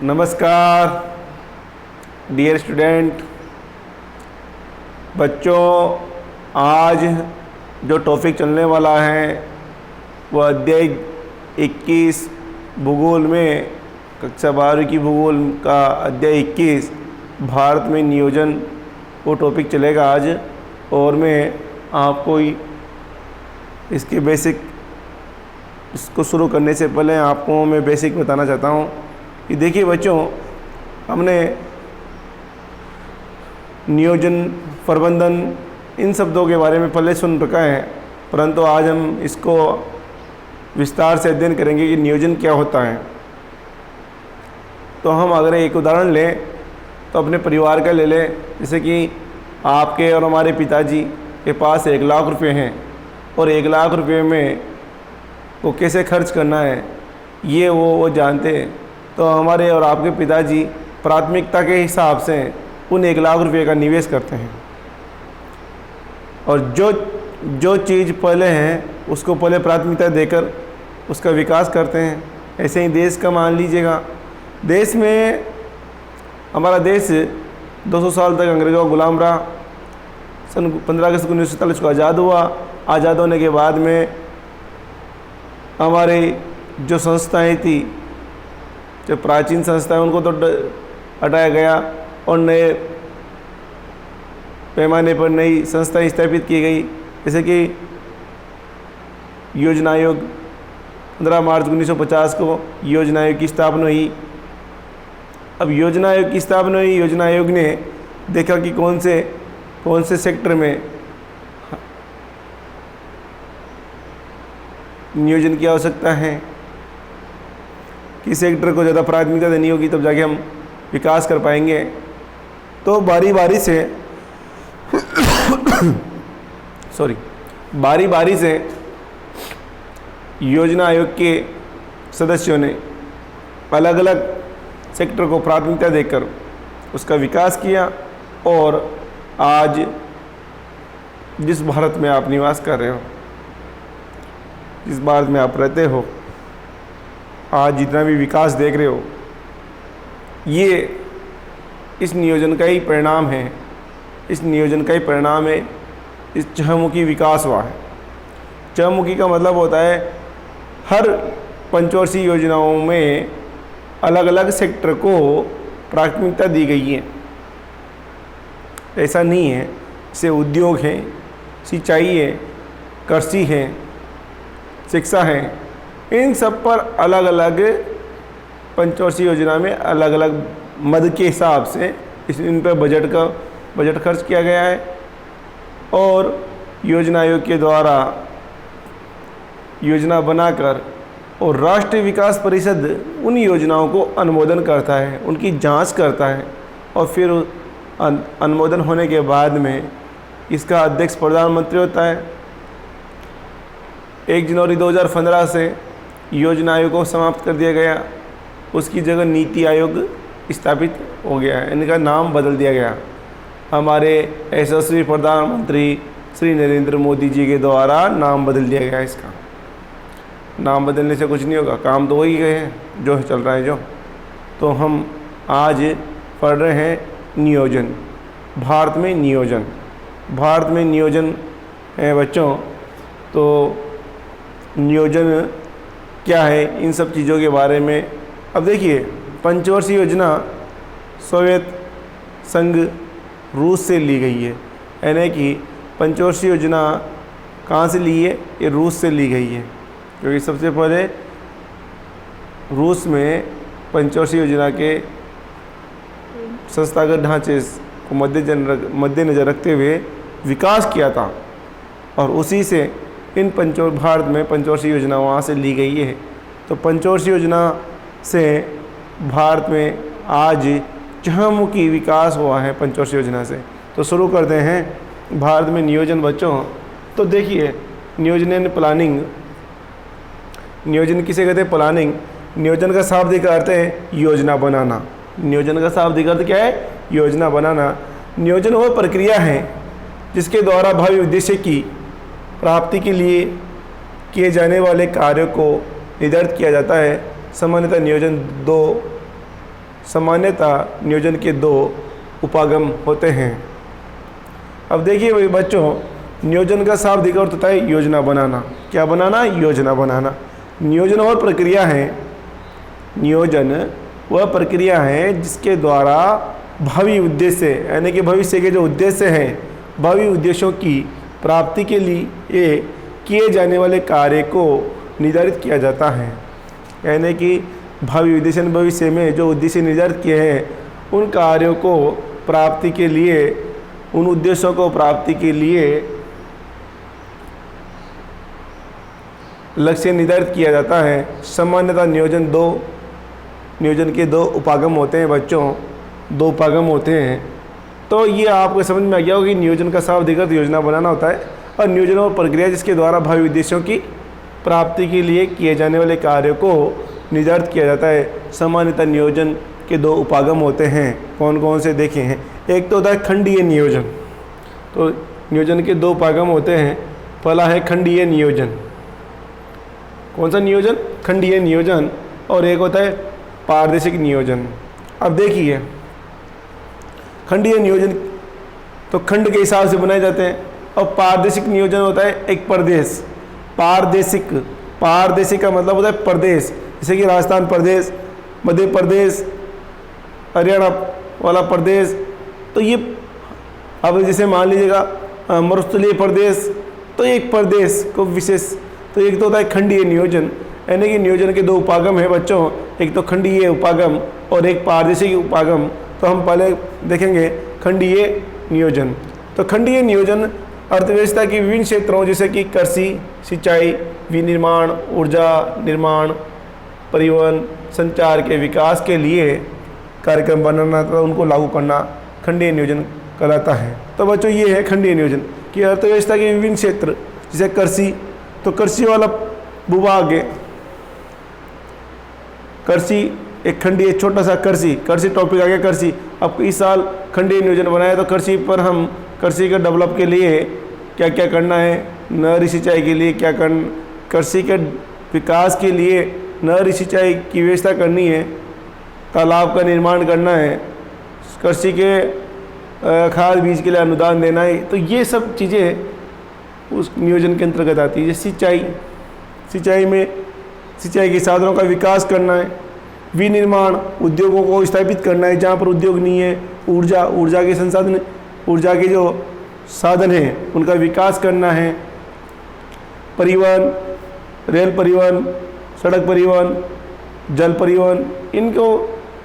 नमस्कार dear student. बच्चों, आज जो टॉपिक चलने वाला है वह अध्याय 21 भूगोल में कक्षा 12 की भूगोल का अध्याय 21 भारत में नियोजन वो टॉपिक चलेगा आज। और मैं आपको इसके बेसिक इसको शुरू करने से पहले आपको मैं बेसिक बताना चाहता हूँ कि देखिए बच्चों, हमने नियोजन, प्रबंधन इन शब्दों के बारे में पहले सुन रखा है, परंतु आज हम इसको विस्तार से अध्ययन करेंगे कि नियोजन क्या होता है। तो हम अगर एक उदाहरण लें तो अपने परिवार का ले लें। जैसे कि आपके और हमारे पिताजी के पास 1 लाख रुपए हैं और 1 लाख रुपए में वो कैसे खर्च करना है ये वो जानते हैं। तो हमारे और आपके पिताजी प्राथमिकता के हिसाब से उन 1 लाख रुपए का निवेश करते हैं और जो चीज़ पहले है उसको पहले प्राथमिकता देकर उसका विकास करते हैं। ऐसे ही देश का मान लीजिएगा, देश में हमारा देश 200 साल तक अंग्रेज़ों का गुलाम रहा। सन 15 अगस्त 1947 को आज़ाद हुआ। आज़ाद होने के बाद में हमारी जो संस्थाएं थी, जो प्राचीन संस्थाएं, उनको तो हटाया गया और नए पैमाने पर नई संस्थाएं स्थापित की गई। जैसे कि योजना आयोग 15 मार्च 1950 को योजना आयोग की स्थापना हुई। अब योजना आयोग की स्थापना हुई, योजना आयोग ने देखा कि कौन से सेक्टर में नियोजन की आवश्यकता है, किस सेक्टर को ज़्यादा प्राथमिकता देनी होगी, तब जाके हम विकास कर पाएंगे। तो बारी बारी से योजना आयोग के सदस्यों ने अलग अलग सेक्टर को प्राथमिकता देकर उसका विकास किया। और आज जिस भारत में आप निवास कर रहे हो, जिस भारत में आप रहते हो, आज जितना भी विकास देख रहे हो, ये इस नियोजन का ही परिणाम है। इस नियोजन का ही परिणाम है। इस चहुमुखी विकास हुआ है। चहुमुखी का मतलब होता है हर पंचवर्षीय योजनाओं में अलग अलग सेक्टर को प्राथमिकता दी गई है। ऐसा नहीं है, जैसे उद्योग है, सिंचाई है, कृषि है, शिक्षा है, इन सब पर अलग अलग पंचवर्षीय योजना में अलग अलग मद के हिसाब से इन पर बजट खर्च किया गया है। और योजना आयोग के द्वारा योजना बनाकर और राष्ट्रीय विकास परिषद उन योजनाओं को अनुमोदन करता है, उनकी जांच करता है और फिर अनुमोदन होने के बाद में इसका अध्यक्ष प्रधानमंत्री होता है। 1 जनवरी 2015 से योजना आयोग को समाप्त कर दिया गया। उसकी जगह नीति आयोग स्थापित हो गया है। इनका नाम बदल दिया गया। हमारे यशस्वी प्रधानमंत्री श्री नरेंद्र मोदी जी के द्वारा नाम बदल दिया गया। इसका नाम बदलने से कुछ नहीं होगा, काम तो वही गए हैं जो चल रहा है जो। तो हम आज पढ़ रहे हैं नियोजन। भारत में नियोजन है बच्चों। तो नियोजन क्या है, इन सब चीज़ों के बारे में अब देखिए। पंचवर्षीय योजना सोवियत संघ रूस से ली गई है। यानी कि पंचवर्षीय योजना कहाँ से ली है? ये रूस से ली गई है, क्योंकि सबसे पहले रूस में पंचवर्षीय योजना के संस्थागत ढांचे को मद्देनज़र रखते हुए विकास किया था। और उसी से भारत में पंचवर्षीय योजना वहाँ से ली गई है। तो पंचवर्षीय योजना से भारत में आज चहुमुखी विकास हुआ है पंचवर्षीय योजना से। तो शुरू करते हैं भारत में नियोजन बच्चों। तो देखिए, नियोजन यानी प्लानिंग। नियोजन किसे कहते हैं? प्लानिंग। नियोजन का शाब्दिक अर्थ है योजना बनाना। नियोजन का शाब्दिक अर्थ क्या है? योजना बनाना। नियोजन वह प्रक्रिया है जिसके द्वारा भावी उद्देश्य की प्राप्ति के लिए किए जाने वाले कार्यों को निर्धारित किया जाता है। सामान्यतः नियोजन 2 सामान्यतः नियोजन के 2 उपागम होते हैं। अब देखिए भाई बच्चों, नियोजन का शाब्दिक अर्थ होता है योजना बनाना। क्या बनाना? योजना बनाना। नियोजन वह प्रक्रिया है, नियोजन वह प्रक्रिया है जिसके द्वारा भावी उद्देश्य यानी कि भविष्य के जो उद्देश्य हैं, भावी उद्देश्यों की प्राप्ति के लिए किए जाने वाले कार्य को निर्धारित किया जाता है। यानी कि भावी उद्देश्य, भविष्य में जो उद्देश्य निर्धारित किए हैं उन कार्यों को प्राप्ति के लिए, उन उद्देश्यों को प्राप्ति के लिए लक्ष्य निर्धारित किया जाता है। सामान्यतः नियोजन के 2 उपागम होते हैं बच्चों, 2 उपागम होते हैं। तो ये आपको समझ में आ गया होगा कि नियोजन का शाब्दिक अर्थ योजना बनाना होता है, और नियोजन वो प्रक्रिया जिसके द्वारा भावी उद्देश्यों की प्राप्ति के लिए किए जाने वाले कार्यों को निर्धारित किया जाता है। सामान्यतः नियोजन के 2 उपागम होते हैं। कौन कौन से देखे हैं? एक तो होता है खंडीय नियोजन। तो नियोजन के 2 उपागम होते हैं। पहला है खंडीय नियोजन। कौन सा नियोजन? खंडीय नियोजन। और एक होता है पारदेशिक नियोजन। अब देखिए, खंडीय नियोजन तो खंड के हिसाब से बनाए जाते हैं, और पारदेशिक नियोजन होता है एक प्रदेश। पारदेशिक का मतलब होता है प्रदेश, जैसे कि राजस्थान प्रदेश, मध्य प्रदेश, हरियाणा वाला प्रदेश। तो ये अब जैसे मान लीजिएगा मरुस्थलीय प्रदेश, तो एक प्रदेश को विशेष। तो एक तो होता है खंडीय नियोजन, यानी कि नियोजन के 2 उपागम है बच्चों, एक तो खंडीय उपागम और एक पारदेशिक उपागम। तो हम पहले देखेंगे खंडीय नियोजन। तो खंडीय नियोजन अर्थव्यवस्था की विभिन्न क्षेत्रों जैसे कि कृषि, सिंचाई, विनिर्माण, ऊर्जा निर्माण, परिवहन, संचार के विकास के लिए कार्यक्रम बनाना तथा उनको लागू करना खंडीय नियोजन कहलाता है। तो बच्चों ये है खंडीय नियोजन कि अर्थव्यवस्था के विभिन्न क्षेत्र जैसे कृषि, तो कृषि वाला भूभाग है, कृषि एक खंडीय छोटा सा कृषि टॉपिक आ गया कृषि। अब इस साल खंडीय नियोजन बनाया तो कृषि पर हम कृषि के डेवलप के लिए क्या क्या करना है, नहरी सिंचाई के लिए क्या करना, कृषि के विकास के लिए नहरी सिंचाई की व्यवस्था करनी है, तालाब का निर्माण करना है, कृषि के खाद बीज के लिए अनुदान देना है। तो ये सब चीज़ें उस नियोजन के अंतर्गत आती है। जैसे सिंचाई में सिंचाई के साधनों का विकास करना है, विनिर्माण उद्योगों को स्थापित करना है जहाँ पर उद्योग नहीं है, ऊर्जा के संसाधन, ऊर्जा के जो साधन हैं उनका विकास करना है, परिवहन, रेल परिवहन, सड़क परिवहन, जल परिवहन,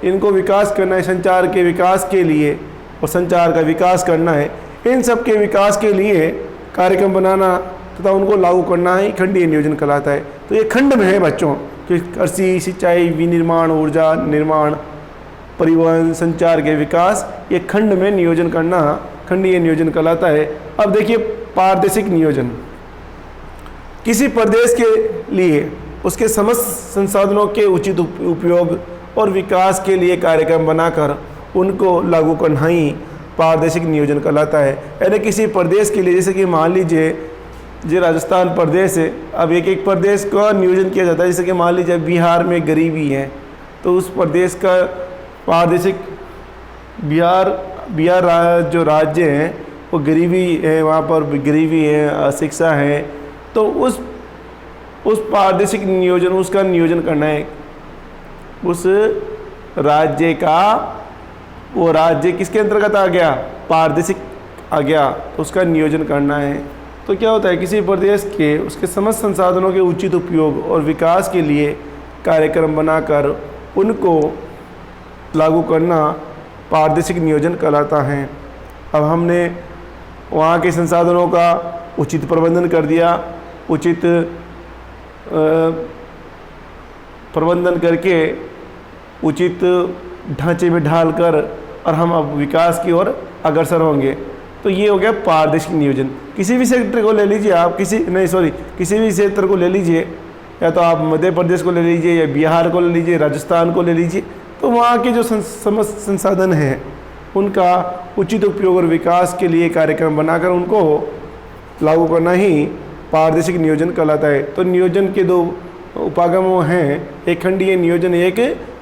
इनको विकास करना है संचार के विकास के लिए, और संचार का विकास करना है। इन सब के विकास के लिए कार्यक्रम बनाना तथा उनको लागू करना ही खंडीय नियोजन कहलाता है। तो ये खंड में है बच्चों कि कृषि, सिंचाई, विनिर्माण, ऊर्जा निर्माण, परिवहन, संचार के विकास, ये खंड में नियोजन करना खंडीय नियोजन कहलाता है। अब देखिए पारदेशिक नियोजन, किसी प्रदेश के लिए उसके समस्त संसाधनों के उचित उपयोग और विकास के लिए कार्यक्रम बनाकर उनको लागू करना ही पारदेशिक नियोजन कहलाता है। यानी किसी प्रदेश के लिए, जैसे कि मान लीजिए जो राजस्थान प्रदेश है, अब एक प्रदेश का नियोजन किया जाता है। जैसे कि मान लीजिए बिहार में गरीबी है तो उस प्रदेश का पारदेशिक, बिहार जो राज्य हैं वो गरीबी है, वहाँ पर गरीबी है, अशिक्षा है, तो उस पारदेशिक नियोजन, उसका नियोजन करना है। उस राज्य का, वो राज्य किसके अंतर्गत आ गया? पारदेशिक आ गया, तो उसका नियोजन करना है। तो क्या होता है, किसी प्रदेश के उसके समस्त संसाधनों के उचित उपयोग और विकास के लिए कार्यक्रम बनाकर उनको लागू करना पारदेशिक नियोजन कहलाता है। अब हमने वहाँ के संसाधनों का उचित प्रबंधन कर दिया, उचित प्रबंधन करके उचित ढांचे में ढालकर और हम अब विकास की ओर अग्रसर होंगे। तो ये हो गया पारदेशिक नियोजन। किसी भी सेक्टर को ले लीजिए आप, किसी भी क्षेत्र को ले लीजिए, या तो आप मध्य प्रदेश को ले लीजिए या बिहार को ले लीजिए, राजस्थान को ले लीजिए, तो वहाँ के जो समस्त संसाधन हैं उनका उचित उपयोग और विकास के लिए कार्यक्रम बनाकर उनको लागू करना ही पारदेशिक नियोजन कहलाता है। तो नियोजन के 2 उपागम हैं, एक खंडीय नियोजन, एक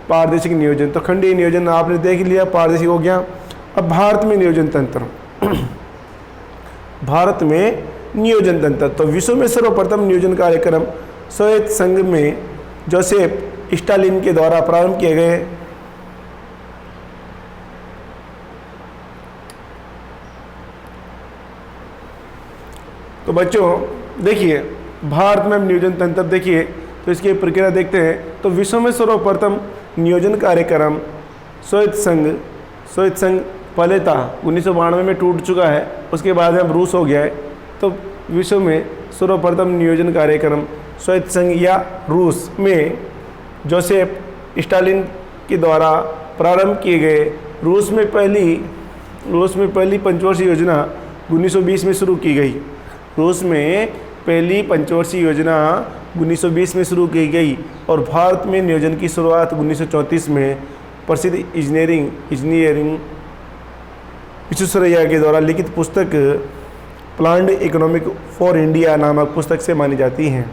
पारदर्शी नियोजन। तो खंडीय नियोजन आपने देख लिया, पारदर्शी हो गया। अब भारत में नियोजन तंत्र, भारत में नियोजन तंत्र। तो विश्व में सर्वप्रथम नियोजन कार्यक्रम सोवियत संघ में जोसेफ स्टालिन के द्वारा प्रारंभ किए गए। तो बच्चों देखिए, भारत में नियोजन तंत्र देखिए, तो इसकी प्रक्रिया देखते हैं। तो विश्व में सर्वप्रथम नियोजन कार्यक्रम सोवियत संघ पहले था, 1992 में टूट चुका है, उसके बाद अब रूस हो गया है। तो विश्व में सर्वप्रथम नियोजन कार्यक्रम सोवियत संघ या रूस में जोसेफ स्टालिन के द्वारा प्रारंभ किए गए। रूस में पहली पंचवर्षीय योजना 1920 में शुरू की गई। रूस में पहली पंचवर्षीय योजना 1920 में शुरू की गई और भारत में नियोजन की शुरुआत 1934 में प्रसिद्ध इंजीनियरिंग विश्वेश्वरैया के द्वारा लिखित पुस्तक प्लान्ड इकोनॉमिक फॉर इंडिया नामक पुस्तक से मानी जाती हैं।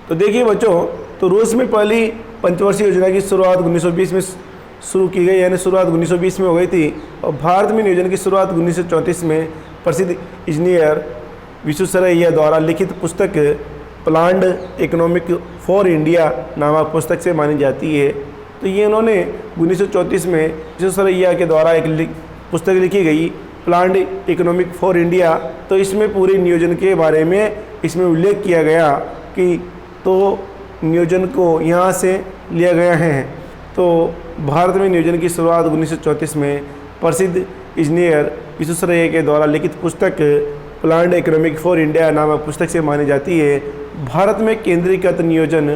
तो देखिए बच्चों, तो रूस में पहली पंचवर्षीय योजना की शुरुआत 1920 में शुरू की गई, यानी शुरुआत 1920 में हो गई थी। और भारत में नियोजन की शुरुआत 1934 में प्रसिद्ध इंजीनियर विश्वेश्वरैया द्वारा लिखित पुस्तक प्लान्ड इकोनॉमिक फॉर इंडिया नामक पुस्तक से मानी जाती है। तो ये उन्होंने 1934 में विश्वेश्वरैया के द्वारा एक पुस्तक लिखी गई, प्लान्ड इकोनॉमिक फॉर इंडिया। तो इसमें पूरे नियोजन के बारे में इसमें उल्लेख किया गया कि तो नियोजन को यहाँ से लिया गया है। तो भारत में नियोजन की शुरुआत 1934 में प्रसिद्ध इंजीनियर विश्वेश्वरैया के द्वारा लिखित पुस्तक प्लान्ड इकोनॉमिक फॉर इंडिया नामक पुस्तक से मानी जाती है। भारत में केंद्रीकृत नियोजन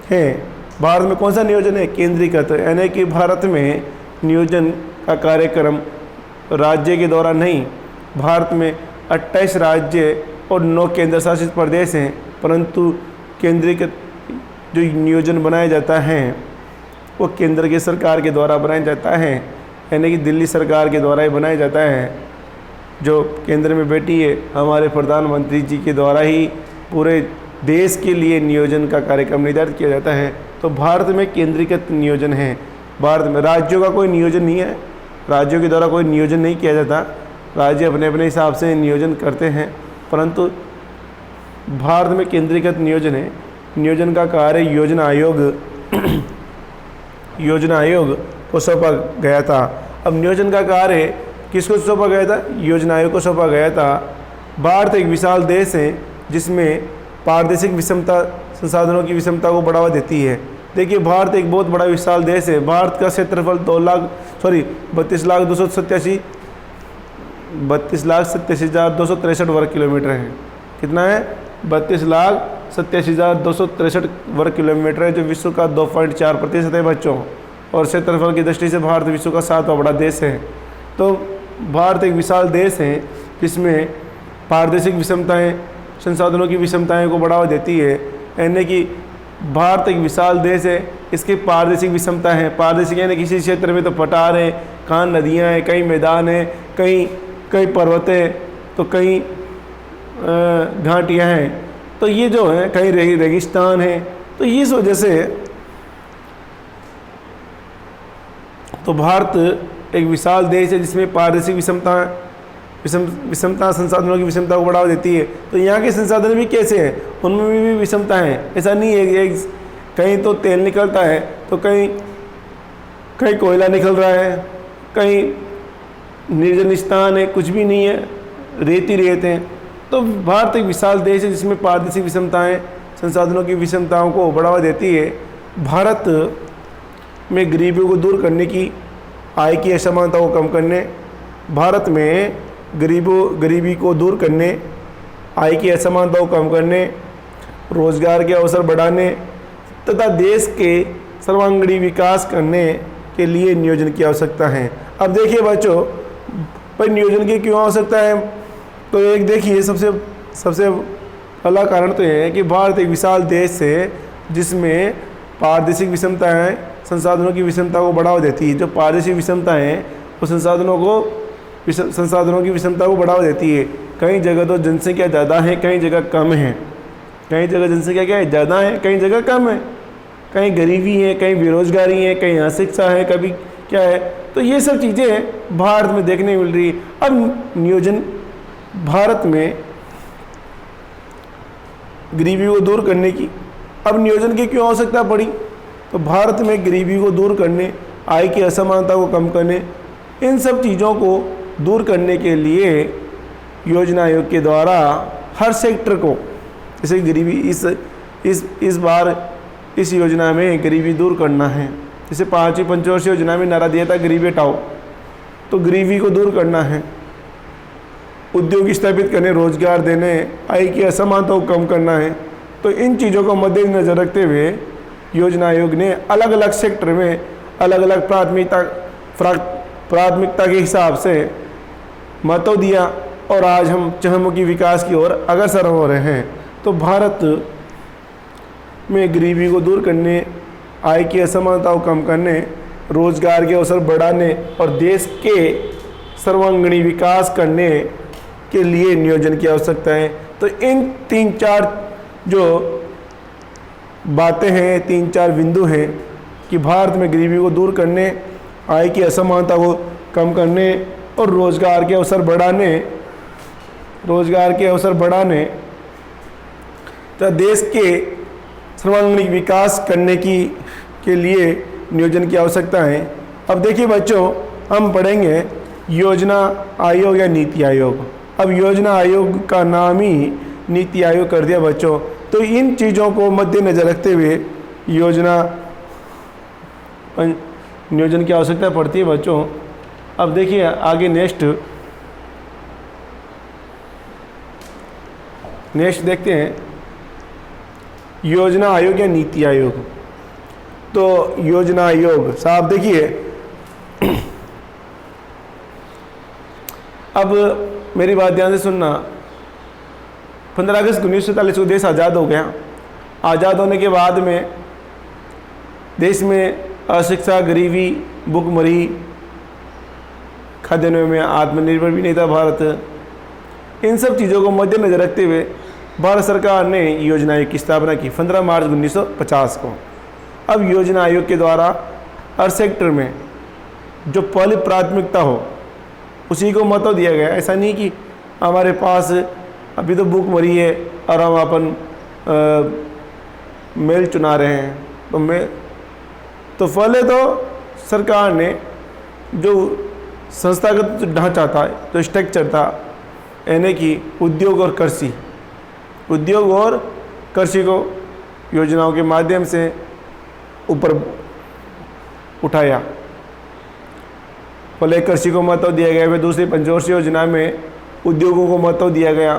है। भारत में कौन सा नियोजन है? केंद्रीकृत, यानी कि भारत में नियोजन का कार्यक्रम राज्य के द्वारा नहीं। भारत में 28 राज्य और 9 केंद्र शासित प्रदेश हैं, परंतु केंद्रीकृत जो नियोजन बनाया जाता है वो केंद्र की सरकार के द्वारा बनाया जाता है, यानी कि दिल्ली सरकार के द्वारा ही बनाया जाता है। जो केंद्र में बैठी है हमारे प्रधानमंत्री जी के द्वारा ही पूरे देश के लिए नियोजन का कार्यक्रम निर्धारित किया जाता है। तो भारत में केंद्रीकृत नियोजन है। भारत में राज्यों का कोई नियोजन नहीं है, राज्यों के द्वारा कोई नियोजन नहीं किया जाता। राज्य अपने अपने हिसाब से नियोजन करते हैं, परंतु भारत में केंद्रीकृत नियोजन है। नियोजन का कार्य योजना आयोग को सौंपा गया था। अब नियोजन का कार्य किसको सौंपा गया था? योजना आयोग को सौंपा गया था। भारत एक विशाल देश है जिसमेम पारदर्शिक विषमता संसाधनों की विषमता को बढ़ावा देती है। देखिए, भारत एक बहुत बड़ा विशाल देश है। भारत का क्षेत्रफल 32,87,263 वर्ग किलोमीटर है। कितना है? 32,87,263 वर्ग किलोमीटर है, जो विश्व का 2.4% है बच्चों। और क्षेत्रफल की दृष्टि से भारत विश्व का 7वां बड़ा देश है। तो भारत एक विशाल देश है जिसमें पारदर्शिक विषमताएं संसाधनों की विषमताएं को बढ़ावा देती है, यानी कि भारत एक विशाल देश है, इसकी पारदर्शिक विषमता है। पारदर्शिक यानी किसी क्षेत्र में तो पठार है, कहाँ नदियाँ हैं, कहीं मैदान है, कहीं पर्वत है, तो कहीं घाटियाँ हैं, तो ये जो है कहीं रेगिस्तान है। तो इस वजह से तो भारत एक विशाल देश है जिसमें पारदर्शिक विषमता संसाधनों की विषमता को बढ़ावा देती है। तो यहाँ के संसाधन भी कैसे हैं? उनमें भी विषमता है। ऐसा नहीं है कहीं तो तेल निकलता है, तो कहीं कोयला निकल रहा है, कहीं निर्जन स्थान है, कुछ भी नहीं है, रेत ही रेत है। तो भारत एक विशाल देश है जिसमें पारदर्शिक विषमताएं संसाधनों की विषमताओं को बढ़ावा देती है। भारत में गरीबियों को दूर करने की, आय की असमानता को कम करने, भारत में गरीबी को दूर करने, आय की असमानता को कम करने, रोजगार के अवसर बढ़ाने तथा देश के सर्वांगीण विकास करने के लिए नियोजन की आवश्यकता है। अब देखिए बच्चों, पर नियोजन की क्यों आवश्यकता है? तो एक देखिए, सबसे पहला कारण तो यह है कि भारत एक विशाल देश है जिसमें पारदर्शिक विषमताएं संसाधनों की विषमता को बढ़ावा देती है। जो पारदर्शिक विषमता है वो संसाधनों की विषमता को बढ़ावा देती है। कई जगह तो जनसंख्या ज़्यादा है, कई जगह कम है। कई जगह जनसंख्या क्या है, ज़्यादा है, कई जगह कम है, कहीं गरीबी है, कहीं बेरोजगारी है, कहीं अशिक्षा है, कभी क्या है। तो ये सब चीज़ें भारत में देखने को मिल रही है। अब नियोजन भारत में गरीबी को दूर करने की, अब नियोजन की क्यों आवश्यकता पड़ी? तो भारत में गरीबी को दूर करने, आय की असमानता को कम करने, इन सब चीज़ों को दूर करने के लिए योजना आयोग के द्वारा हर सेक्टर को, जैसे गरीबी इस बार इस योजना में गरीबी दूर करना है। जैसे 5वीं पंचवर्षीय योजना में नारा दिया था गरीबी हटाओ, तो गरीबी को दूर करना है, उद्योग स्थापित करने, रोजगार देने, आय की असमानता को कम करना है। तो इन चीज़ों को मद्देनजर रखते हुए योजना आयोग ने अलग अलग सेक्टर में अलग अलग प्राथमिकता के हिसाब से महत्व दिया और आज हम चहुमुखी विकास की ओर अग्रसर हो रहे हैं। तो भारत में गरीबी को दूर करने, आय की असमानता को कम करने, रोजगार के अवसर बढ़ाने और देश के सर्वांगीण विकास करने के लिए नियोजन की आवश्यकता है। तो इन 3-4 जो बातें हैं, 3-4 बिंदु हैं कि भारत में गरीबी को दूर करने, आय की असमानता को कम करने और रोजगार के अवसर बढ़ाने तथा देश के सर्वांगीण विकास करने के लिए नियोजन की आवश्यकता है। अब देखिए बच्चों, हम पढ़ेंगे योजना आयोग या नीति आयोग। अब योजना आयोग का नाम ही नीति आयोग कर दिया बच्चों। तो इन चीज़ों को मद्देनजर रखते हुए नियोजन की आवश्यकता पड़ती है बच्चों। अब देखिए आगे नेक्स्ट देखते हैं, योजना आयोग या नीति आयोग। तो योजना आयोग साहब देखिए, अब मेरी बात ध्यान से सुनना। 15 अगस्त 1947 को देश आज़ाद हो गया। आज़ाद होने के बाद में देश में अशिक्षा, गरीबी, भुखमरी, खाद्यान्नों में आत्मनिर्भर भी नहीं था भारत। इन सब चीज़ों को मद्देनजर रखते हुए भारत सरकार ने योजना आयोग की स्थापना की 15 मार्च 1950 को। अब योजना आयोग के द्वारा हर सेक्टर में जो पहली प्राथमिकता हो उसी को महत्व दिया गया। ऐसा नहीं कि हमारे पास अभी तो भूखमरी है और हम अपन मेल चुना रहे हैं। तो पहले तो सरकार ने जो संस्थागत ढांचा था, जो स्ट्रक्चर था, यानी कि उद्योग और कृषि को योजनाओं के माध्यम से ऊपर उठाया। पहले कृषि को महत्व दिया गया, फिर दूसरी पंचवर्षीय योजना में उद्योगों को महत्व दिया गया।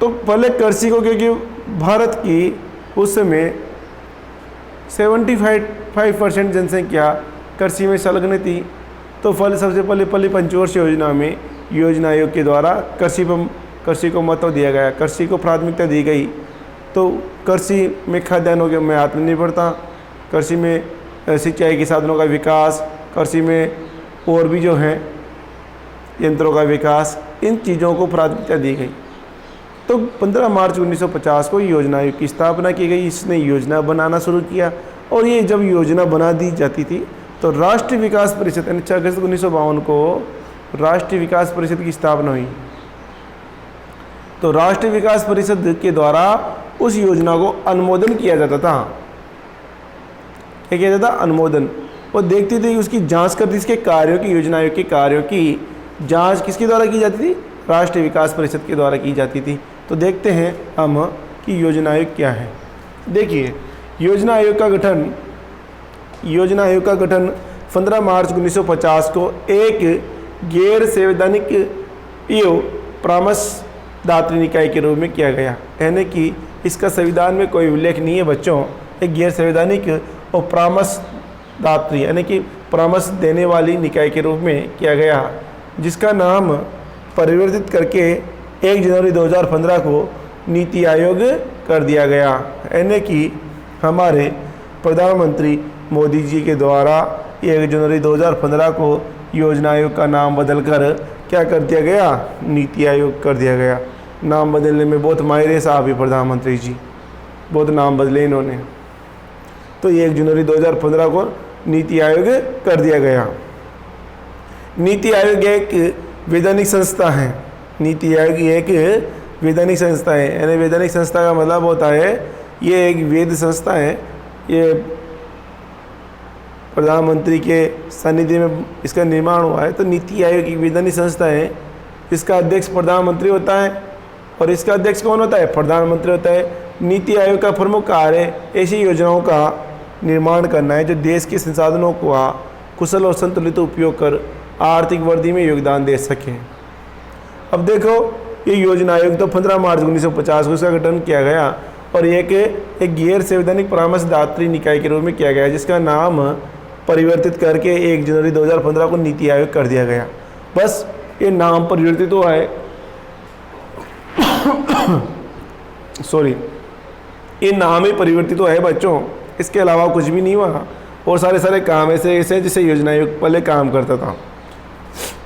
तो पहले कृषि को, क्योंकि भारत की उस समय 75% जनसंख्या कृषि में संलग्न थी। तो सबसे पहले पंचवर्षीय योजना में योजना आयोग के द्वारा कृषि को महत्व दिया गया, कृषि को प्राथमिकता दी गई। तो कृषि में खाद्यान्नों में आत्मनिर्भरता, कृषि में सिंचाई के साधनों का विकास, कृषि में और भी जो है यंत्रों का विकास, इन चीज़ों को प्राथमिकता दी गई। तो 15 मार्च 1950 को योजना आयोग की स्थापना की गई। इसने योजना बनाना शुरू किया और ये जब योजना बना दी जाती थी तो राष्ट्रीय विकास परिषद, यानी 6 अगस्त 1952 को राष्ट्रीय विकास परिषद की स्थापना हुई। तो राष्ट्रीय विकास परिषद के द्वारा उस योजना को अनुमोदन किया जाता था। क्या किया जाता? अनुमोदन। वो देखती थी, उसकी जांच करती, इसके कार्यों की, योजना आयोग के कार्यों की जांच किसके द्वारा की जाती थी? राष्ट्रीय विकास परिषद के द्वारा की जाती थी। तो देखते हैं हम कि योजना आयोग क्या है। देखिए, योजना आयोग का गठन 15 मार्च 1950 को एक गैर संवैधानिक एवं परामर्शदात्री निकाय के रूप में किया गया। यानी कि इसका संविधान में कोई उल्लेख नहीं है बच्चों। एक गैर संवैधानिक और परामर्शदात्री यानी कि परामर्श देने वाली निकाय के रूप में किया गया, जिसका नाम परिवर्तित करके 1 जनवरी 2015 को नीति आयोग कर दिया गया। यानी कि हमारे प्रधानमंत्री मोदी जी के द्वारा 1 जनवरी 2015 को योजना आयोग का नाम बदलकर क्या कर दिया गया? नीति आयोग कर दिया गया। नाम बदलने में बहुत माहिर है साहब ये प्रधानमंत्री जी, बहुत नाम बदले इन्होंने। तो ये 1 जनवरी 2015 को नीति आयोग कर दिया गया। नीति आयोग एक वैधानिक संस्था है। नीति आयोग एक वैधानिक संस्था है, यानी वैधानिक संस्था का मतलब होता है ये एक वैध संस्था है। ये प्रधानमंत्री के सानिध्य में इसका निर्माण हुआ है। तो नीति आयोग एक वैधानिक संस्था है। इसका अध्यक्ष प्रधानमंत्री होता है और इसका अध्यक्ष कौन होता है? प्रधानमंत्री होता है। नीति आयोग का प्रमुख कार्य ऐसी योजनाओं का निर्माण करना है जो देश के संसाधनों का कुशल और संतुलित उपयोग कर आर्थिक वृद्धि में योगदान दे सकें। अब देखो, ये योजना आयोग तो 15 मार्च 1950 को इसका गठन किया गया और एक गैर संवैधानिक परामर्शदात्री निकाय के रूप में किया गया, जिसका नाम परिवर्तित करके 1 जनवरी 2015 को नीति आयोग कर दिया गया। बस ये नाम परिवर्तित हुआ है सॉरी, ये नाम ही परिवर्तित हुआ है बच्चों, इसके अलावा कुछ भी नहीं हुआ। और सारे काम ऐसे जैसे योजना आयोग पहले काम करता था।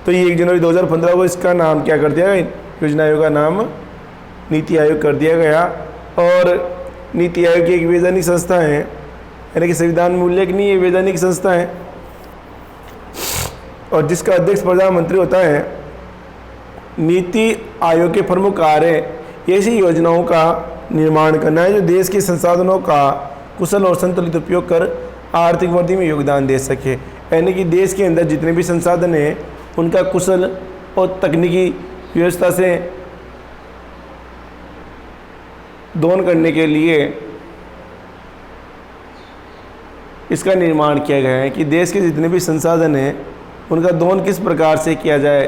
तो ये 1 जनवरी 2015 को इसका नाम क्या कर दिया गया? योजना आयोग का नाम नीति आयोग कर दिया गया। और नीति आयोग की एक वैधानिक संस्था है, यानी कि संविधान में उल्लेख नहीं है, वैधानिक संस्था है और जिसका अध्यक्ष प्रधानमंत्री होता है। नीति आयोग के प्रमुख कार्य ऐसी योजनाओं का निर्माण करना है जो देश के संसाधनों का कुशल और संतुलित उपयोग कर आर्थिक वृद्धि में योगदान दे सके, यानी कि देश के अंदर जितने भी संसाधन हैं उनका कुशल और तकनीकी व्यवस्था से दोहन करने के लिए इसका निर्माण किया गया है कि देश के जितने भी संसाधन हैं उनका दोहन किस प्रकार से किया जाए।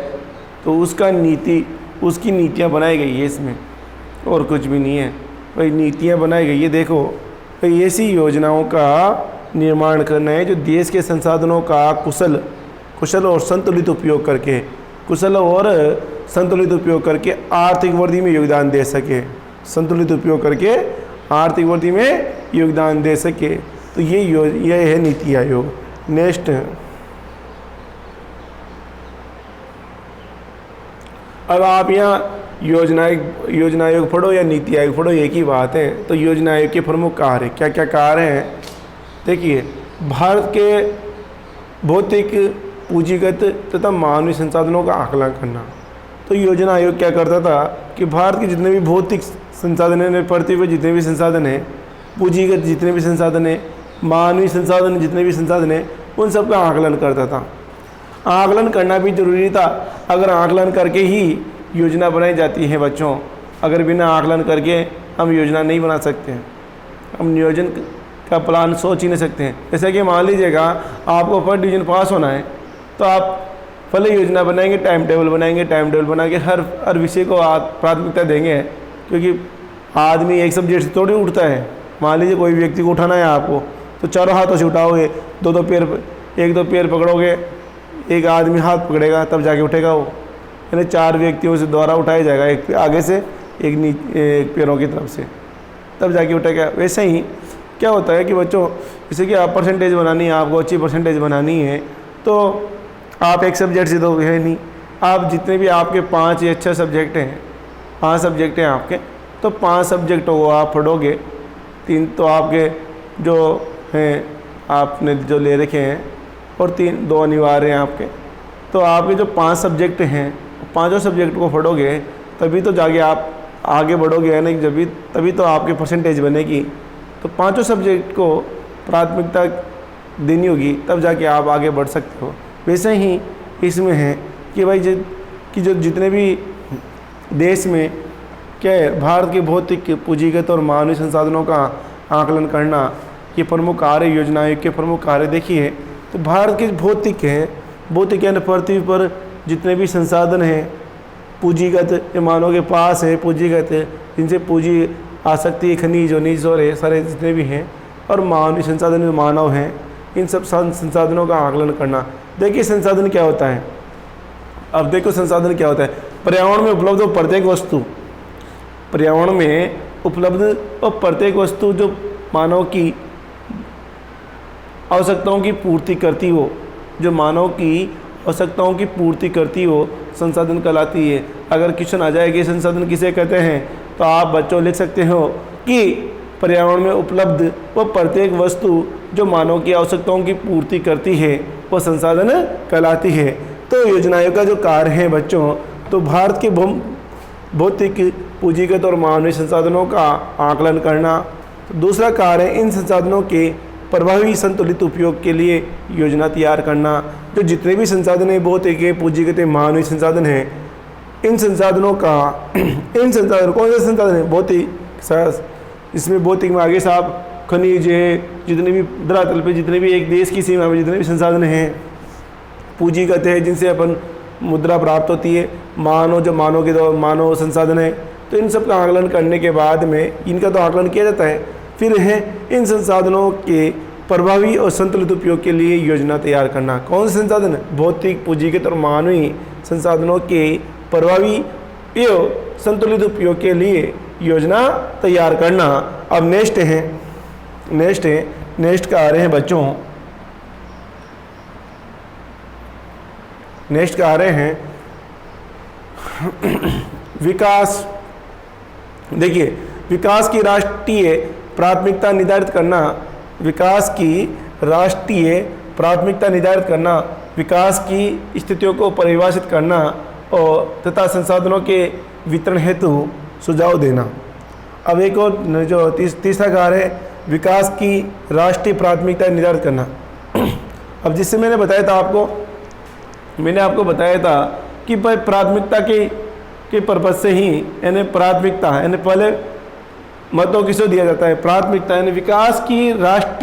तो उसकी नीतियाँ बनाई गई है इसमें, और कुछ भी नहीं है भाई, नीतियाँ बनाई गई है। देखो भाई, ऐसी योजनाओं का निर्माण करना है जो देश के संसाधनों का कुशल और संतुलित उपयोग करके आर्थिक वृद्धि में योगदान दे सके, संतुलित उपयोग करके आर्थिक वृद्धि में योगदान दे सके। तो ये है नीति आयोग। नेक्स्ट, अब आप यहाँ योजना आयोग पढ़ो या नीति आयोग पढ़ो, एक ही बात है। तो योजना आयोग के प्रमुख कार्य क्या क्या कार्य हैं? देखिए, भारत के भौतिक, पूंजीगत तथा मानवीय संसाधनों का आकलन करना। तो योजना आयोग क्या करता था कि भारत के जितने भी भौतिक संसाधन हैं, पृथ्वी पर जितने भी संसाधन हैं, पूंजीगत जितने भी संसाधन हैं, मानवीय संसाधन जितने भी संसाधन हैं, उन सब का आकलन करता था। आकलन करना भी जरूरी था। अगर आकलन करके ही योजना बनाई जाती है बच्चों, अगर बिना आकलन करके हम योजना नहीं बना सकते हैं, हम नियोजन का प्लान सोच ही नहीं सकते हैं। जैसे कि मान लीजिएगा आपको फर्स्ट डिवीजन पास होना है, तो आप पहले योजना बनाएंगे, टाइम टेबल बनाएंगे, टाइम टेबल बना के हर विषय को आप प्राथमिकता देंगे, क्योंकि आदमी एक सब्जेक्ट से थोड़ी उठता है। मान लीजिए कोई व्यक्ति को उठाना है आपको, तो चारों हाथों से उठाओगे, एक दो पैर पकड़ोगे, एक आदमी हाथ पकड़ेगा तब जाके उठेगा वो, यानी 4 व्यक्तियों से द्वारा उठाया जाएगा, एक आगे से एक पैरों की तरफ से, तब जाके उठेगा। वैसे ही क्या होता है कि बच्चों, जैसे कि आप परसेंटेज बनानी है, आपको अच्छी परसेंटेज बनानी है, तो आप एक सब्जेक्ट से तो है नहीं, आप जितने भी आपके 5 या 6 सब्जेक्ट हैं, 5 सब्जेक्ट हैं आपके, तो 5 सब्जेक्टों को आप पढ़ोगे। 3 तो आपके जो हैं आपने जो ले रखे हैं और 2 अनिवार्य हैं आपके। तो आपके जो 5 सब्जेक्ट हैं, 5 सब्जेक्ट को पढ़ोगे तभी तो जाके आप आगे बढ़ोगे, यानी तभी तो आपकी परसेंटेज बनेगी। तो 5 सब्जेक्ट को प्राथमिकता देनी होगी, तब जाके आप आगे बढ़ सकते हो। वैसे ही इसमें है कि भाई जो जितने भी देश में क्या है, भारत के भौतिक, पूंजीगत और मानवीय संसाधनों का आकलन करना, ये प्रमुख कार्य योजना आयोग के प्रमुख कार्य। देखिए, तो भारत के भौतिक यानी पृथ्वी पर जितने भी संसाधन हैं, पूंजीगत मानव के पास है, पूंजीगत जिनसे पूंजी आ सकती है, खनिज और सारे जितने भी हैं, और मानवीय संसाधन जो मानव हैं, इन सब संसाधनों का आकलन करना। देखिए संसाधन क्या होता है, अब देखो संसाधन क्या होता है। पर्यावरण में उपलब्ध प्रत्येक वस्तु, पर्यावरण में उपलब्ध और प्रत्येक वस्तु जो मानव की आवश्यकताओं की पूर्ति करती हो, जो मानव की आवश्यकताओं की पूर्ति करती हो संसाधन कहलाती है। अगर क्वेश्चन आ जाए कि संसाधन किसे कहते हैं, तो आप बच्चों लिख सकते हो कि पर्यावरण में उपलब्ध वो प्रत्येक वस्तु जो मानव की आवश्यकताओं की पूर्ति करती है वो संसाधन कहलाती है। तो योजनाओं का जो कार्य है बच्चों, तो भारत के भौतिक, पूंजीगत और मानवीय संसाधनों का आकलन करना। तो दूसरा कार्य है इन संसाधनों के प्रभावी संतुलित उपयोग के लिए योजना तैयार करना। जो जितने भी संसाधन हैं, भौतिक, पूंजीगत, मानवीय संसाधन हैं, इन संसाधनों का इन संसाधन कौन से संसाधन है? भौतिक, इसमें भौतिक में आगे साहब खनिज है, जितने भी धरातल पे जितने भी एक देश की सीमा में जितने भी संसाधन हैं। पूंजीगत है जिनसे अपन मुद्रा प्राप्त होती है। मानव, जो मानव के मानव संसाधन है, तो इन सब का आकलन करने के बाद में इनका तो आकलन किया जाता है। फिर है इन संसाधनों के प्रभावी और संतुलित उपयोग के लिए योजना तैयार करना। कौन से संसाधन? भौतिक, पूंजीगत और मानवीय संसाधनों के प्रभावी एवं संतुलित उपयोग के लिए योजना तैयार करना। अब नेक्स्ट का आ रहे हैं बच्चों, नेक्स्ट का आ रहे हैं विकास। देखिए, विकास की राष्ट्रीय प्राथमिकता निर्धारित करना, विकास की राष्ट्रीय प्राथमिकता निर्धारित करना, विकास की स्थितियों को परिभाषित करना और तथा संसाधनों के वितरण हेतु सुझाव देना। अब एक और जो तीसरा कार्य है विकास की राष्ट्रीय प्राथमिकता निर्धारित करना। अब जिससे मैंने आपको बताया था कि भाई प्राथमिकता के पर्पज से ही, यानी प्राथमिकता यानी पहले महत्व किसको दिया जाता है? प्राथमिकता यानी विकास की राष्ट्रीय